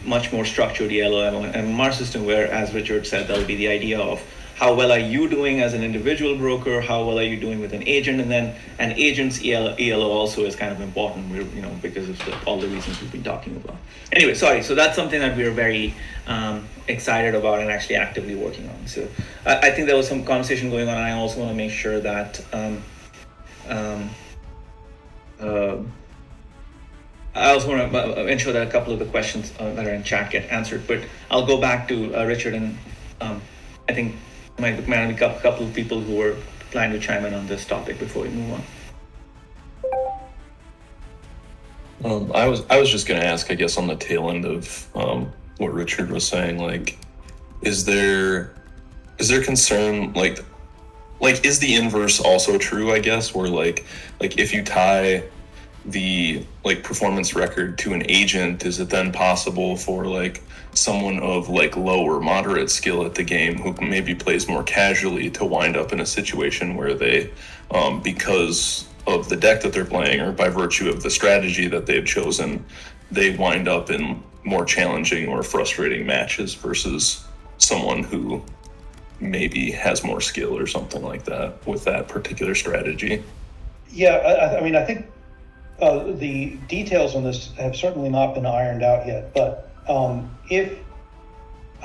much more structured ELO MMR system, where, as Richard said, there'll be the idea of how well are you doing as an individual broker, how well are you doing with an agent, and then an agent's ELO also is kind of important, because of all the reasons we've been talking about. Anyway, sorry, so that's something that we're very excited about and actually actively working on. So I think there was some conversation going on, and I also want to make sure that I also want to ensure that a couple of the questions that are in chat get answered, but I'll go back to Richard, and I think might be a couple of people who were planning to chime in on this topic before we move on. I was just going to ask, I guess, on the tail end of what Richard was saying, like, is there concern, like is the inverse also true, I guess, where like if you tie the performance record to an agent, is it then possible for someone of low or moderate skill at the game who maybe plays more casually to wind up in a situation where they, because of the deck that they're playing or by virtue of the strategy that they've chosen, they wind up in more challenging or frustrating matches versus someone who maybe has more skill or something like that with that particular strategy? Yeah, I mean, I think the details on this have certainly not been ironed out yet, but If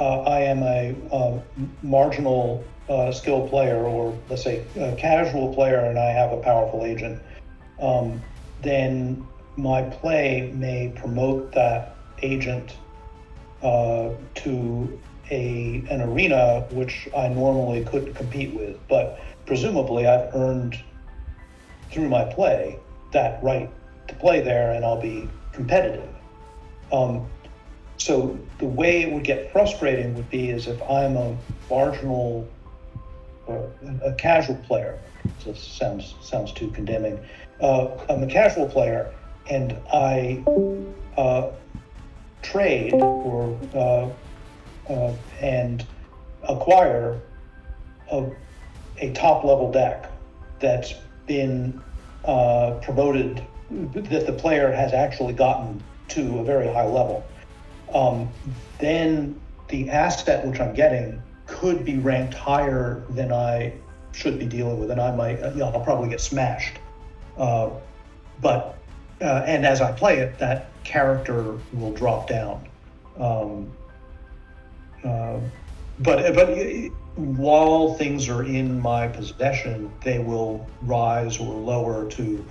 I am a marginal skill player, or let's say a casual player, and I have a powerful agent, then my play may promote that agent to an arena which I normally couldn't compete with. But presumably I've earned through my play that right to play there, and I'll be competitive. So the way it would get frustrating would be is if I'm a marginal, a casual player. So this sounds too condemning. I'm a casual player, and I trade or and acquire a top level deck that's been promoted, that the player has actually gotten to a very high level. Then the asset which I'm getting could be ranked higher than I should be dealing with, and I might, I'll probably get smashed. But and as I play it, that character will drop down. But while things are in my possession, they will rise or lower to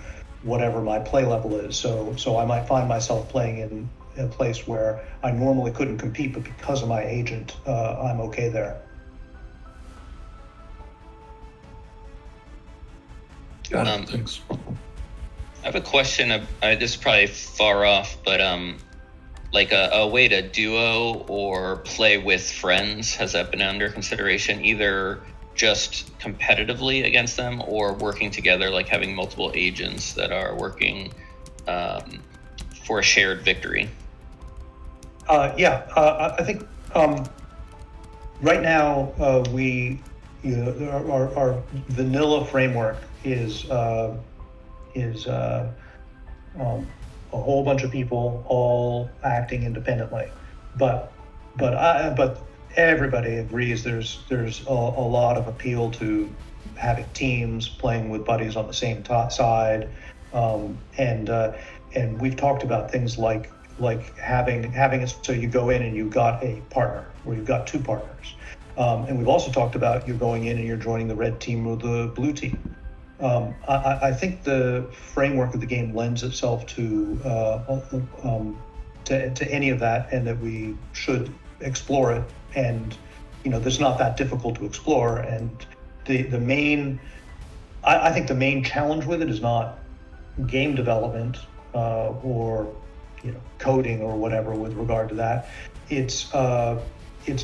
whatever my play level is. So I might find myself playing in a place where I normally couldn't compete, but because of my agent, I'm okay there. Got it. Thanks. I have a question. This is probably far off, but like a way to duo or play with friends, has that been under consideration? Either just competitively against them or working together, like having multiple agents that are working for a shared victory? I think right now our vanilla framework is a whole bunch of people all acting independently, but everybody agrees there's a lot of appeal to having teams playing with buddies on the same side, and we've talked about things like having it so you go in and you've got a partner, or you've got two partners, and we've also talked about you're going in and you're joining the red team or the blue team. I think the framework of the game lends itself to any of that, and that we should explore it. And there's not that difficult to explore. And I think the main challenge with it is not game development or coding or whatever with regard to that. It's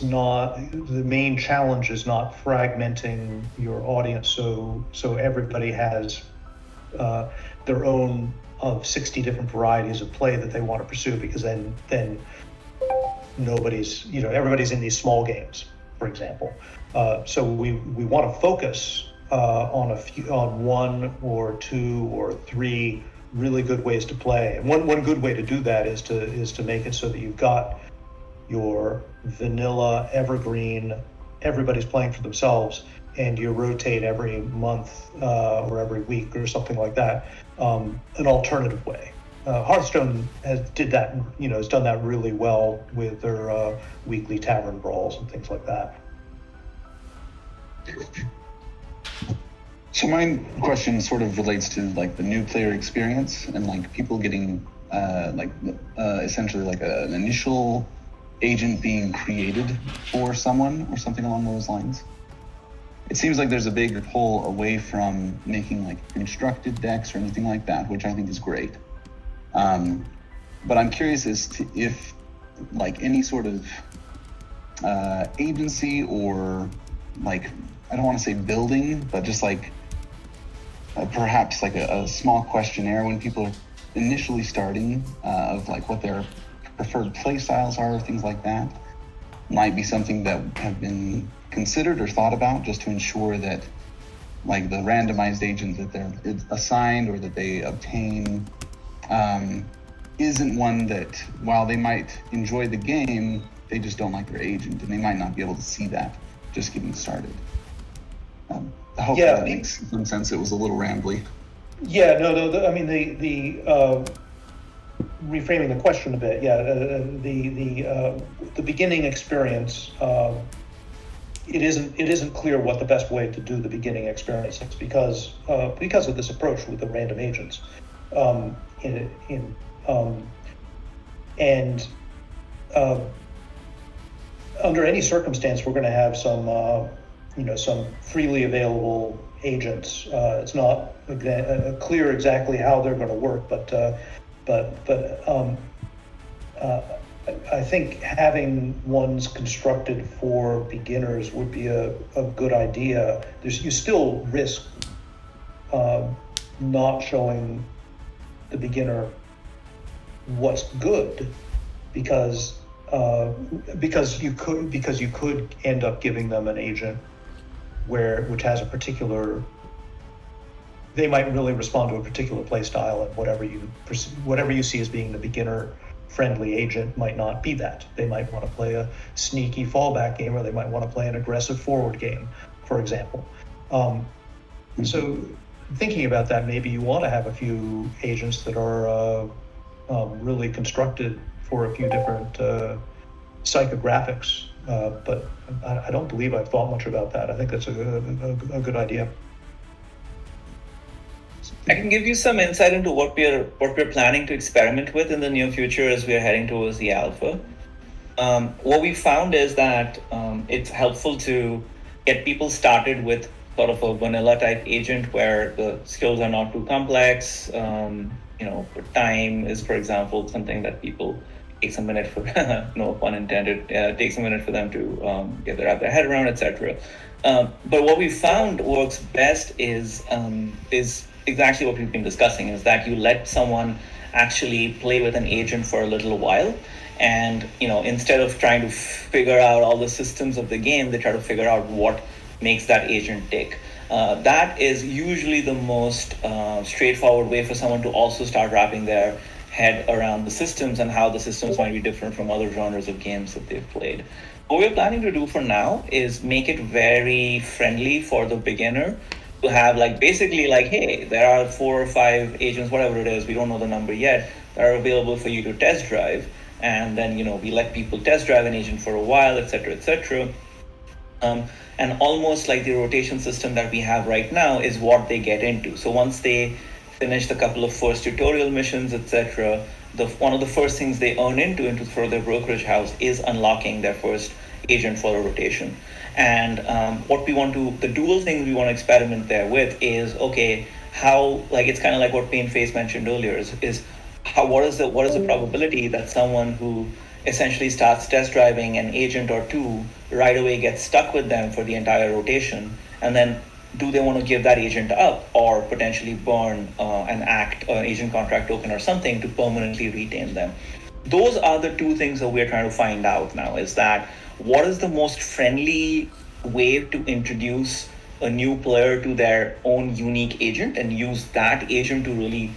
not, the main challenge is not fragmenting your audience so everybody has their own of 60 different varieties of play that they want to pursue, because then nobody's, everybody's in these small games, for example. So we want to focus on one or two or three really good ways to play. And one good way to do that is to make it so that you've got your vanilla evergreen, everybody's playing for themselves, and you rotate every month or every week or something like that, an alternative way. Hearthstone has done that really well with their weekly tavern brawls and things like that. So my question sort of relates to like the new player experience and like people getting essentially like an initial agent being created for someone or something along those lines. It seems like there's a big pull away from making like constructed decks or anything like that, which I think is great. But I'm curious as to if like any sort of agency or like, I don't want to say building, but just like perhaps like a small questionnaire when people are initially starting of like what their preferred play styles are, things like that, might be something that have been considered or thought about, just to ensure that like the randomized agent that they're assigned or that they obtain isn't one that, while they might enjoy the game, they just don't like their agent, and they might not be able to see that just getting started. I hope that makes some sense. It was a little rambly. Yeah, no. I mean, reframing the question a bit, the beginning experience. It isn't clear what the best way to do the beginning experience is because of this approach with the random agents. Under any circumstance, we're going to have some freely available agents. It's not clear exactly how they're going to work, but I think having ones constructed for beginners would be a good idea. You still risk not showing the beginner what's good because you could end up giving them an agent which has a particular. They might really respond to a particular play style, and whatever you see as being the beginner friendly agent might not be that. They might want to play a sneaky fallback game, or they might want to play an aggressive forward game, for example. So thinking about that, maybe you want to have a few agents that are really constructed for a few different psychographics, but I don't believe I've thought much about that. I think that's a good idea. I can give you some insight into what we're planning to experiment with in the near future as we are heading towards the alpha. What we found is that it's helpful to get people started with sort of a vanilla type agent where the skills are not too complex. Time is, for example, something that people takes a minute for no pun intended. Takes a minute for them to wrap their head around, etc. But what we found works best is exactly what we've been discussing, is that you let someone actually play with an agent for a little while, and instead of trying to figure out all the systems of the game, they try to figure out what makes that agent tick. That is usually the most straightforward way for someone to also start wrapping their head around the systems and how the systems might be different from other genres of games that they've played. What we're planning to do for now is make it very friendly for the beginner to have basically hey, there are 4 or 5 agents, whatever it is, we don't know the number yet, that are available for you to test drive. And then, we let people test drive an agent for a while, etc., etc. And almost like the rotation system that we have right now is what they get into. So once they finish the couple of first tutorial missions, etc., one of the first things they earn into for their brokerage house is unlocking their first agent for a rotation. And the dual thing we want to experiment there with is, okay, how, it's kind of like what Painface mentioned earlier, what is the probability that someone who essentially starts test driving an agent or two right away gets stuck with them for the entire rotation, and then do they want to give that agent up or potentially burn an agent contract token or something to permanently retain them? Those are the two things that we're trying to find out now, is that what is the most friendly way to introduce a new player to their own unique agent and use that agent to really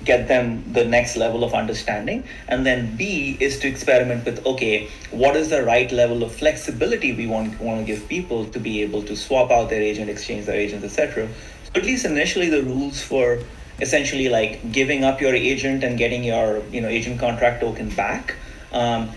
get them the next level of understanding. And then B is to experiment with, okay, what is the right level of flexibility we want to give people to be able to swap out their agent, exchange their agents, etc. So at least initially the rules for essentially giving up your agent and getting your agent contract token back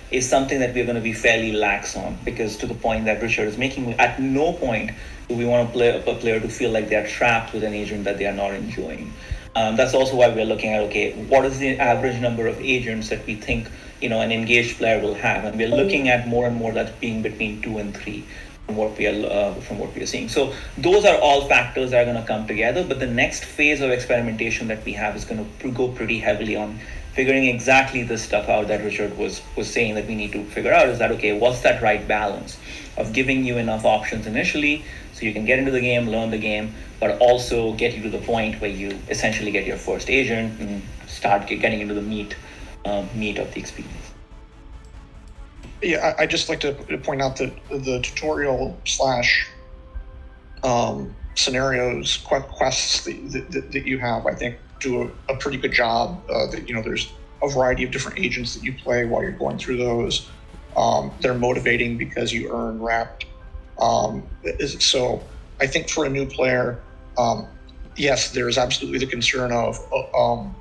is something that we're going to be fairly lax on, because to the point that Richard is making, at no point do we want a player to feel like they're trapped with an agent that they are not enjoying. That's also why we're looking at, okay, what is the average number of agents that we think an engaged player will have, and we're looking at more and more that being between 2 and 3 from what we are seeing. So those are all factors that are going to come together. But the next phase of experimentation that we have is going to go pretty heavily on figuring exactly this stuff out that Richard was saying that we need to figure out, is that, okay, what's that right balance of giving you enough options initially so you can get into the game, learn the game, but also get you to the point where you essentially get your first agent and start getting into the meat of the experience. Yeah, I just like to point out that the tutorial / scenarios, quests that you have, I think, do a pretty good job. That there's a variety of different agents that you play while you're going through those. They're motivating because you earn rep. So I think for a new player, yes, there is absolutely the concern of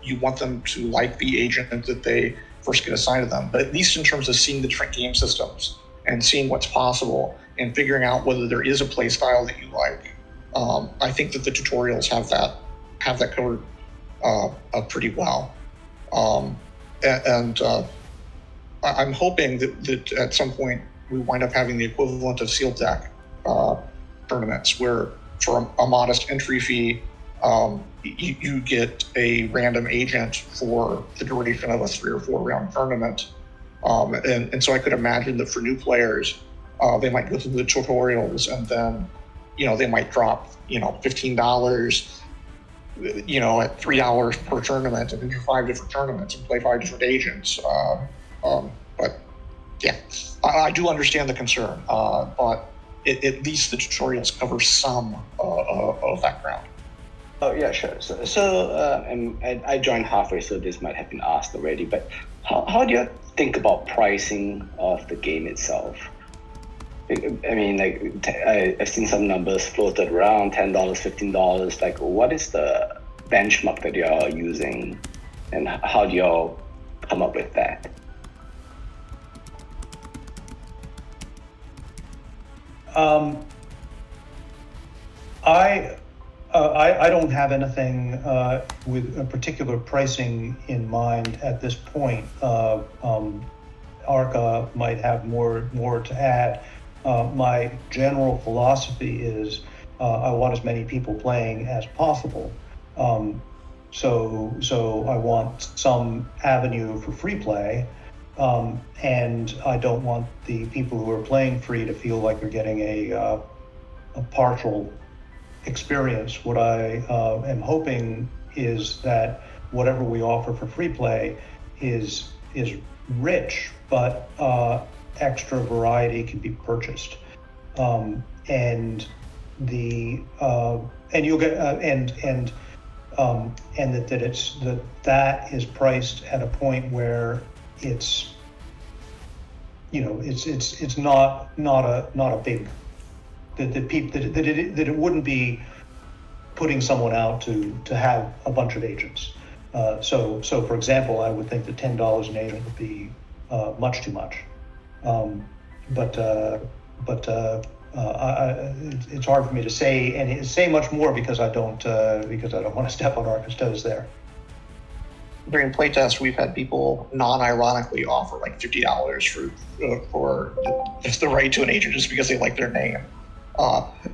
you want them to like the agent that they first get assigned to them. But at least in terms of seeing the different game systems and seeing what's possible and figuring out whether there is a play style that you like, I think that the tutorials have that covered pretty well. I'm hoping that at some point we wind up having the equivalent of sealed deck tournaments where for a modest entry fee, you get a random agent for the duration of a 3 or 4 round tournament. And so I could imagine that for new players, they might go through the tutorials and then, they might drop, $15, at $3 per tournament and do 5 different tournaments and play 5 different agents. But yeah, I do understand the concern, but at least the tutorials cover some of that ground. Oh yeah, sure. And I joined halfway, so this might have been asked already. But how do you think about pricing of the game itself? I mean, I've seen some numbers floated around $10, $15. Like, what is the benchmark that you're using, and how do y'all come up with that? I don't have anything with a particular pricing in mind at this point. Arca might have more to add. My general philosophy is I want as many people playing as possible. So I want some avenue for free play. And I don't want the people who are playing free to feel like they're getting a partial experience. What I am hoping is that whatever we offer for free play is rich, but extra variety can be purchased, and you'll get and that is priced at a point where it's not a big that it wouldn't be putting someone out to have a bunch of agents. So for example, I would think that $10 an agent would be much too much. It's hard for me to say much more because I don't want to step on Arca's toes there. During playtest, we've had people non-ironically offer like $50 for just the right to an agent just because they like their name.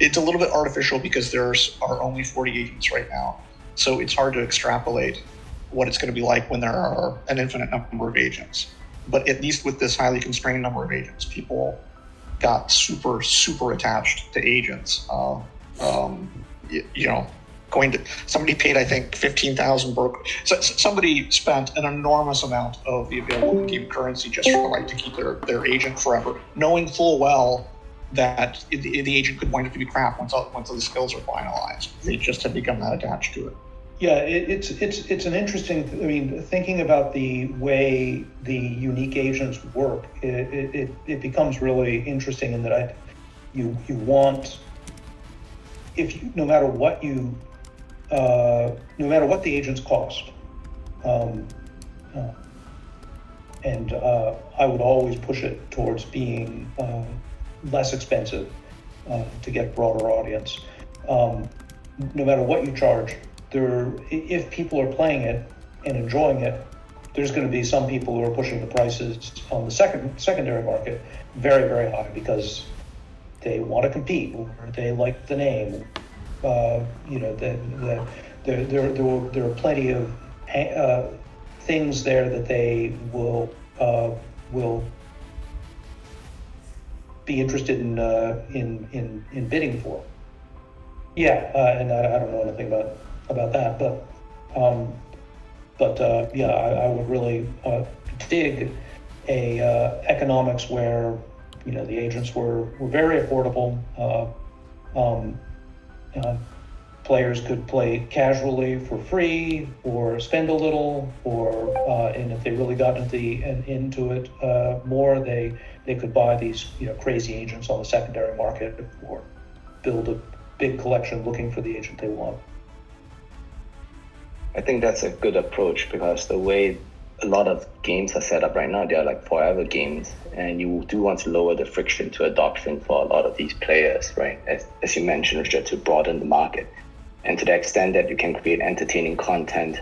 It's a little bit artificial because there are only 40 agents right now, so it's hard to extrapolate what it's going to be like when there are an infinite number of agents. But at least with this highly constrained number of agents, people got super attached to agents. Somebody paid, I think, 15,000 broke. So somebody spent an enormous amount of the available in-game currency just for the right to keep their agent forever, knowing full well that the agent could wind up to be crap once the skills are finalized. They just had become that attached to it. Yeah, it's an interesting. I mean, thinking about the way the unique agents work, it becomes really interesting in that you want, no matter what the agents cost, and I would always push it towards being less expensive to get a broader audience. No matter what you charge, if people are playing it and enjoying it, there's going to be some people who are pushing the prices on the secondary market very, very high because they want to compete or they like the name. There are plenty of things there that they will be interested in bidding for. Yeah, and I don't know anything about that, but I would really dig a economics where the agents were very affordable. Players could play casually for free or spend a little, and if they really got into it more, they could buy these crazy agents on the secondary market or build a big collection looking for the agent they want. I think that's a good approach because the way a lot of games are set up right now, they are like forever games, and you do want to lower the friction to adoption for a lot of these players, right? As you mentioned, Richard, to broaden the market. And to the extent that you can create entertaining content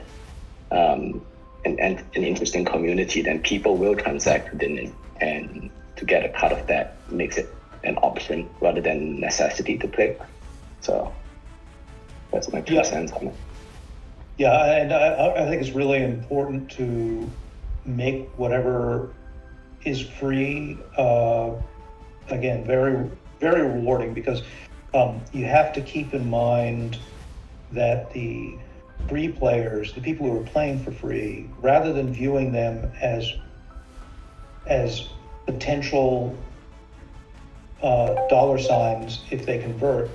and an interesting community, then people will transact within it. And to get a cut of that makes it an option rather than necessity to play. So that's my 2 cents on it. Yeah, and I think it's really important to make whatever is free, again, very, very rewarding, because you have to keep in mind that the free players, the people who are playing for free, rather than viewing them as potential dollar signs if they convert,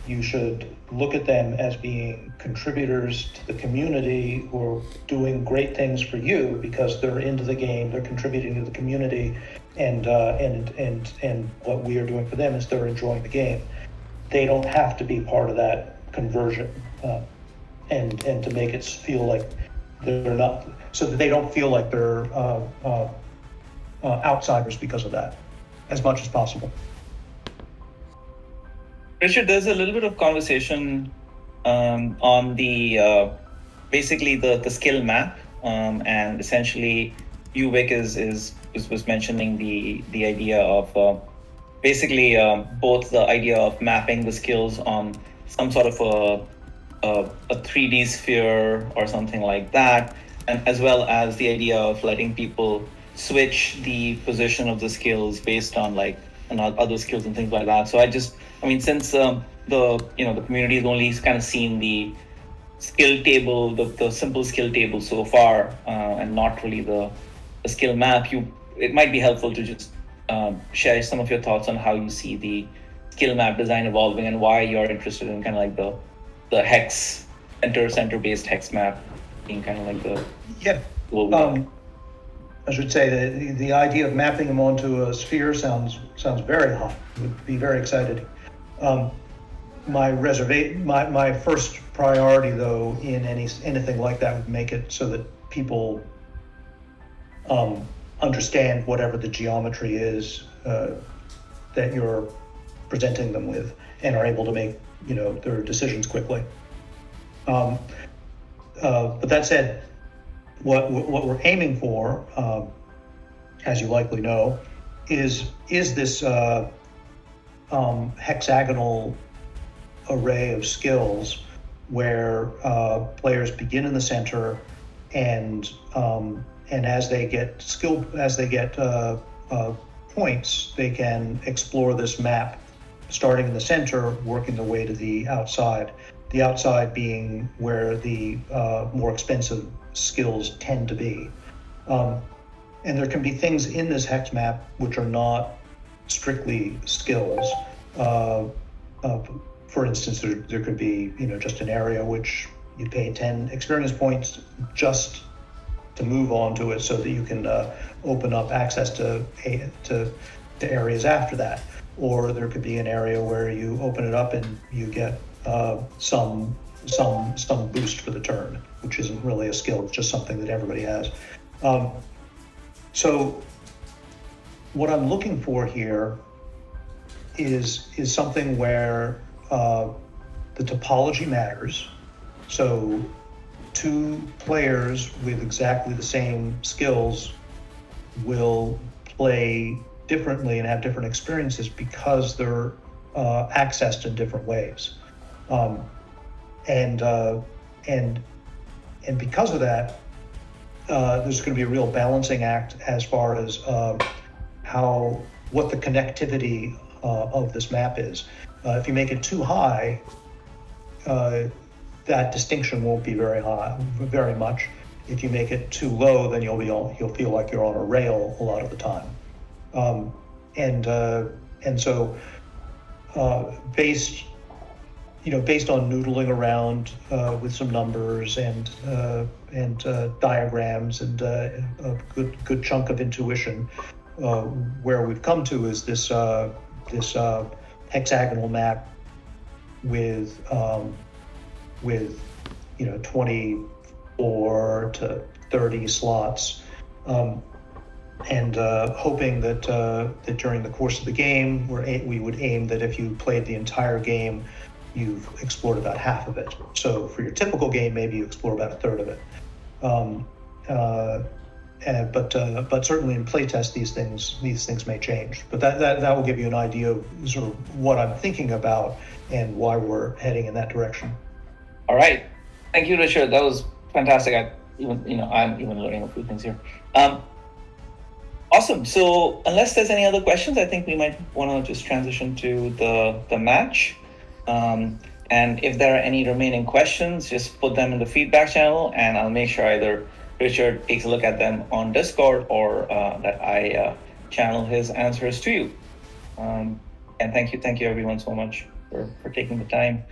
you should look at them as being contributors to the community who are doing great things for you because they're into the game, they're contributing to the community, and what we are doing for them is they're enjoying the game. They don't have to be part of that conversion, and to make it feel like they're not, so that they don't feel like they're outsiders because of that, as much as possible. Richard, there's a little bit of conversation on the basically the skill map, and essentially Uvik was mentioning the idea of basically both the idea of mapping the skills on some sort of a 3D sphere or something like that, and as well as the idea of letting people switch the position of the skills based on like other skills and things like that. So since the community has only kind of seen the skill table, the simple skill table so far, and not really the skill map, it might be helpful to just share some of your thoughts on how you see the skill map design evolving and why you're interested in kind of like the hex center based hex map being kind of like the I should say that the idea of mapping them onto a sphere sounds very hot. It would be very exciting. My first priority, though, in anything like that would make it so that people understand whatever the geometry is that you're presenting them with, and are able to make their decisions quickly. But that said, what we're aiming for, as you likely know, is this hexagonal array of skills where players begin in the center, and as they get points, they can explore this map, starting in the center, working their way to the outside. The outside being where the more expensive skills tend to be. And there can be things in this hex map which are not strictly skills. For instance, there could be just an area which you pay 10 experience points just to move on to it, so that you can open up access to areas after that. Or there could be an area where you open it up and you get some boost for the turn, which isn't really a skill, it's just something that everybody has. So what I'm looking for here is something where the topology matters. So two players with exactly the same skills will play differently and have different experiences because they're accessed in different ways. And because of that, there's going to be a real balancing act as far as what the connectivity of this map is. If you make it too high, that distinction won't be very much. If you make it too low, then you'll feel like you're on a rail a lot of the time. And so based on noodling around with some numbers and diagrams and a good chunk of intuition, where we've come to is this hexagonal map with 20 24 to 30 slots, and hoping that that during the course of the game, we would aim that if you played the entire game, you've explored about half of it. So for your typical game, maybe you explore about a third of it. But certainly in playtest, these things may change. But that will give you an idea of sort of what I'm thinking about and why we're heading in that direction. All right, thank you, Richard. That was fantastic. I'm even learning a few things here. Awesome. So unless there's any other questions, I think we might want to just transition to the match. And if there are any remaining questions, just put them in the feedback channel, and I'll make sure either Richard takes a look at them on Discord or that I channel his answers to you. And thank you everyone so much for taking the time.